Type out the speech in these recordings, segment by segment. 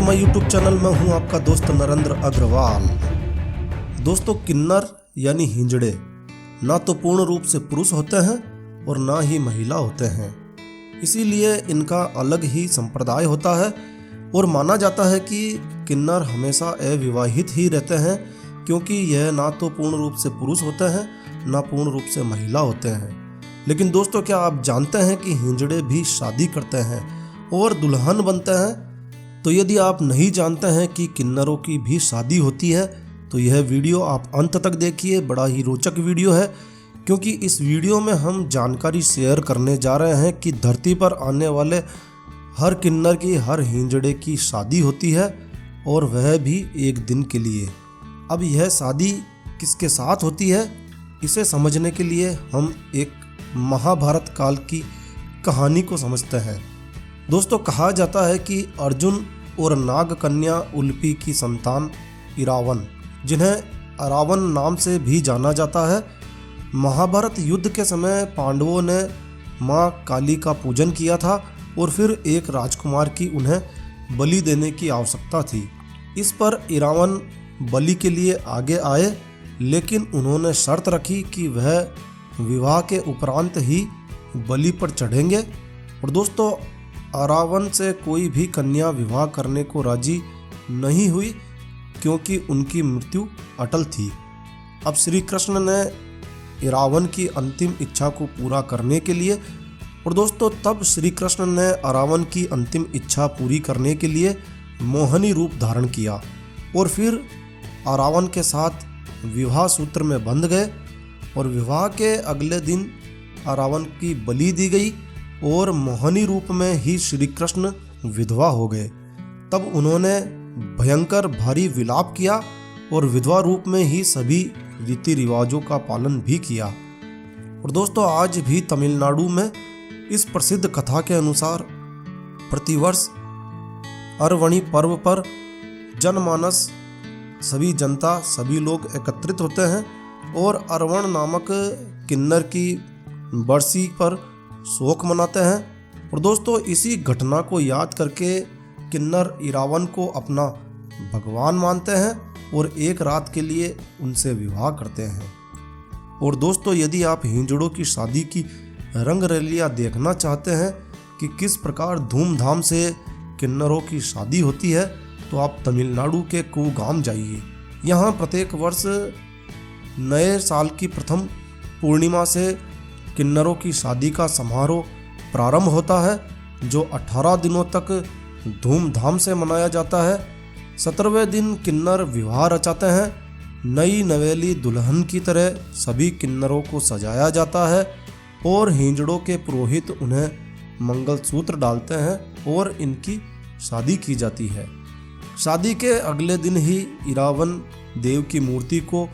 My YouTube channel में हूं आपका दोस्त नरेंद्र अग्रवाल। दोस्तों, किन्नर यानी हिंजड़े ना तो पूर्ण रूप से पुरुष होते हैं और ना ही महिला होते हैं, इसीलिए इनका अलग ही संप्रदाय होता है और माना जाता है कि किन्नर हमेशा अविवाहित ही रहते हैं, क्योंकि यह ना तो पूर्ण रूप से पुरुष होते हैं ना पूर्ण रूप से महिला होते हैं। लेकिन दोस्तों, क्या आप जानते हैं कि हिंजड़े भी शादी करते हैं और दुल्हन बनते हैं? तो यदि आप नहीं जानते हैं कि किन्नरों की भी शादी होती है तो यह वीडियो आप अंत तक देखिए। बड़ा ही रोचक वीडियो है, क्योंकि इस वीडियो में हम जानकारी शेयर करने जा रहे हैं कि धरती पर आने वाले हर किन्नर की, हर हिंजड़े की शादी होती है और वह भी एक दिन के लिए। अब यह शादी किसके साथ होती है, इसे समझने के लिए हम एक महाभारत काल की कहानी को समझते हैं। दोस्तों, कहा जाता है कि अर्जुन और नाग कन्या उल्पी की संतान इरावन, जिन्हें अरावन नाम से भी जाना जाता है, महाभारत युद्ध के समय पांडवों ने मां काली का पूजन किया था और फिर एक राजकुमार की उन्हें बलि देने की आवश्यकता थी। इस पर इरावन बलि के लिए आगे आए, लेकिन उन्होंने शर्त रखी कि वह विवाह के उपरांत ही बलि पर चढ़ेंगे। और दोस्तों, अरावन से कोई भी कन्या विवाह करने को राजी नहीं हुई, क्योंकि उनकी मृत्यु अटल थी। अब श्री कृष्ण ने इरावन की अंतिम इच्छा को पूरा करने के लिए, और दोस्तों तब श्री कृष्ण ने अरावन की अंतिम इच्छा पूरी करने के लिए मोहिनी रूप धारण किया और फिर अरावन के साथ विवाह सूत्र में बंध गए। और विवाह के अगले दिन अरावन की बलि दी गई और मोहिनी रूप में ही श्री कृष्ण विधवा हो गए। तब उन्होंने भयंकर भारी विलाप किया और विधवा रूप में ही सभी रीति रिवाजों का पालन भी किया। और दोस्तों, आज भी तमिलनाडु में इस प्रसिद्ध कथा के अनुसार प्रतिवर्ष अरवणी पर्व पर जनमानस, सभी जनता, सभी लोग एकत्रित होते हैं और अरवण नामक किन्नर की बरसी पर शोक मनाते हैं। और दोस्तों, इसी घटना को याद करके किन्नर इरावन को अपना भगवान मानते हैं और एक रात के लिए उनसे विवाह करते हैं। और दोस्तों, यदि आप हिंजड़ों की शादी की रंगरलियां देखना चाहते हैं कि किस प्रकार धूमधाम से किन्नरों की शादी होती है, तो आप तमिलनाडु के कुगाम जाइए। यहाँ प्रत्येक वर्ष नए साल की प्रथम पूर्णिमा से किन्नरों की शादी का समारोह प्रारंभ होता है, जो 18 दिनों तक धूमधाम से मनाया जाता है। 17वें दिन किन्नर विवाह रचाते हैं। नई नवेली दुल्हन की तरह सभी किन्नरों को सजाया जाता है और हिंजड़ों के पुरोहित उन्हें मंगलसूत्र डालते हैं और इनकी शादी की जाती है। शादी के अगले दिन ही इरावन देव की मूर्ति को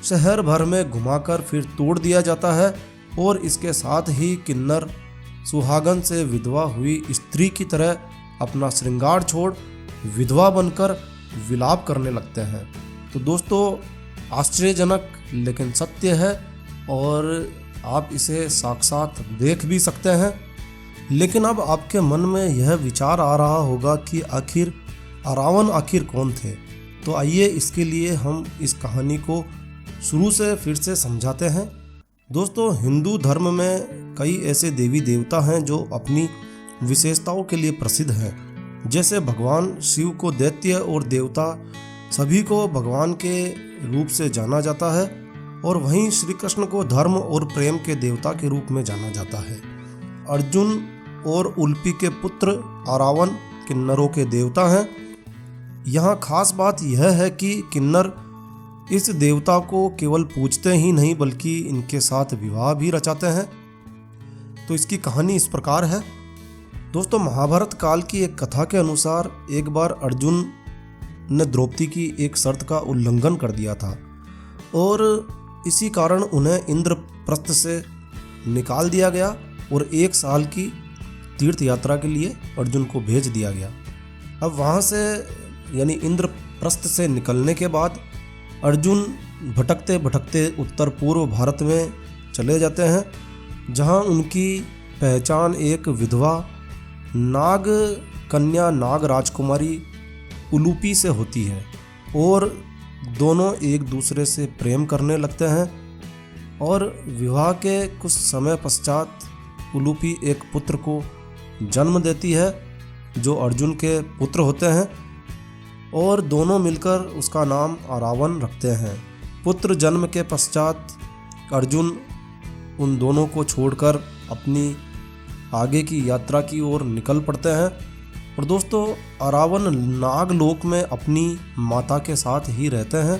शहर भर में घुमाकर फिर तोड़ दिया जाता है और इसके साथ ही किन्नर सुहागन से विधवा हुई स्त्री की तरह अपना श्रृंगार छोड़ विधवा बनकर विलाप करने लगते हैं। तो दोस्तों, आश्चर्यजनक लेकिन सत्य है और आप इसे साक्षात देख भी सकते हैं। लेकिन अब आपके मन में यह विचार आ रहा होगा कि आखिर अरावन कौन थे? तो आइए इसके लिए हम इस कहानी को शुरू से फिर से समझाते हैं। दोस्तों, हिंदू धर्म में कई ऐसे देवी देवता हैं जो अपनी विशेषताओं के लिए प्रसिद्ध हैं। जैसे भगवान शिव को दैत्य और देवता सभी को भगवान के रूप से जाना जाता है, और वहीं श्री कृष्ण को धर्म और प्रेम के देवता के रूप में जाना जाता है। अर्जुन और उल्पी के पुत्र अरावन किन्नरों के देवता हैं। यहाँ खास बात यह है कि किन्नर इस देवता को केवल पूजते ही नहीं बल्कि इनके साथ विवाह भी रचाते हैं। तो इसकी कहानी इस प्रकार है। दोस्तों, महाभारत काल की एक कथा के अनुसार एक बार अर्जुन ने द्रौपदी की एक शर्त का उल्लंघन कर दिया था और इसी कारण उन्हें इंद्रप्रस्थ से निकाल दिया गया और 1 साल की तीर्थ यात्रा के लिए अर्जुन को भेज दिया गया। अब वहाँ से यानी इंद्रप्रस्थ से निकलने के बाद अर्जुन भटकते भटकते उत्तर पूर्व भारत में चले जाते हैं, जहाँ उनकी पहचान एक विधवा नाग कन्या नाग राजकुमारी उलूपी से होती है और दोनों एक दूसरे से प्रेम करने लगते हैं। और विवाह के कुछ समय पश्चात उलूपी एक पुत्र को जन्म देती है जो अर्जुन के पुत्र होते हैं और दोनों मिलकर उसका नाम अरावन रखते हैं। पुत्र जन्म के पश्चात अर्जुन उन दोनों को छोड़कर अपनी आगे की यात्रा की ओर निकल पड़ते हैं। और दोस्तों, अरावन नागलोक में अपनी माता के साथ ही रहते हैं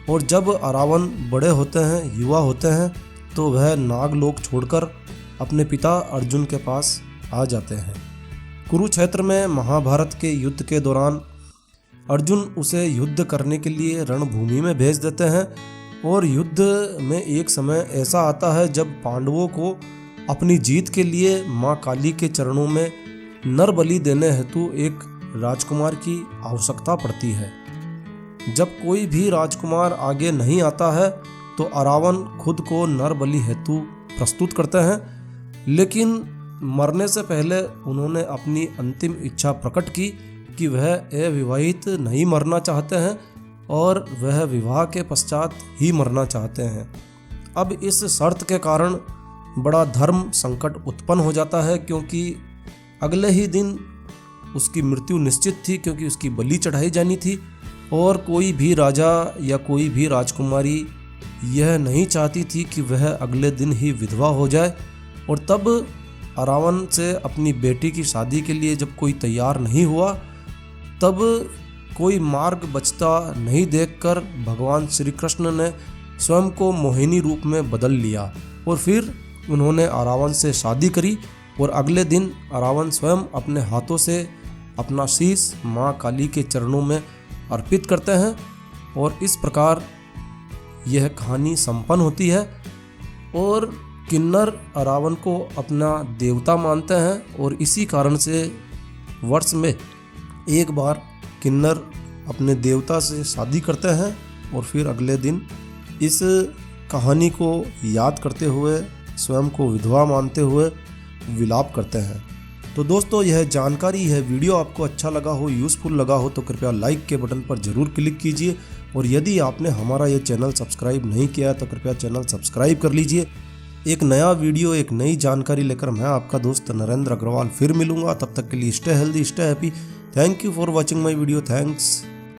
और जब अरावन बड़े होते हैं, युवा होते हैं, तो वह नागलोक छोड़कर अपने पिता अर्जुन के पास आ जाते हैं। कुरुक्षेत्र में महाभारत के युद्ध के दौरान अर्जुन उसे युद्ध करने के लिए रणभूमि में भेज देते हैं और युद्ध में एक समय ऐसा आता है जब पांडवों को अपनी जीत के लिए मां काली के चरणों में नर बलि देने हेतु एक राजकुमार की आवश्यकता पड़ती है। जब कोई भी राजकुमार आगे नहीं आता है तो अरावन खुद को नर बलि हेतु प्रस्तुत करते हैं, लेकिन मरने से पहले उन्होंने अपनी अंतिम इच्छा प्रकट की कि वह अविवाहित नहीं मरना चाहते हैं और वह विवाह के पश्चात ही मरना चाहते हैं। अब इस शर्त के कारण बड़ा धर्म संकट उत्पन्न हो जाता है, क्योंकि अगले ही दिन उसकी मृत्यु निश्चित थी, क्योंकि उसकी बलि चढ़ाई जानी थी और कोई भी राजा या कोई भी राजकुमारी यह नहीं चाहती थी कि वह अगले दिन ही विधवा हो जाए। और तब अरावन से अपनी बेटी की शादी के लिए जब कोई तैयार नहीं हुआ, तब कोई मार्ग बचता नहीं देखकर भगवान श्री कृष्ण ने स्वयं को मोहिनी रूप में बदल लिया और फिर उन्होंने अरावन से शादी करी। और अगले दिन अरावन स्वयं अपने हाथों से अपना शीश माँ काली के चरणों में अर्पित करते हैं और इस प्रकार यह कहानी संपन्न होती है। और किन्नर अरावन को अपना देवता मानते हैं और इसी कारण से वर्ष में एक बार किन्नर अपने देवता से शादी करते हैं और फिर अगले दिन इस कहानी को याद करते हुए स्वयं को विधवा मानते हुए विलाप करते हैं। तो दोस्तों, यह जानकारी है, वीडियो आपको अच्छा लगा हो, यूज़फुल लगा हो तो कृपया लाइक के बटन पर ज़रूर क्लिक कीजिए और यदि आपने हमारा ये चैनल सब्सक्राइब नहीं किया तो कृपया चैनल सब्सक्राइब कर लीजिए। एक नया वीडियो, एक नई जानकारी लेकर मैं आपका दोस्त नरेंद्र अग्रवाल फिर मिलूंगा। तब तक के लिए stay healthy, stay happy. Thank you for watching my video. Thanks.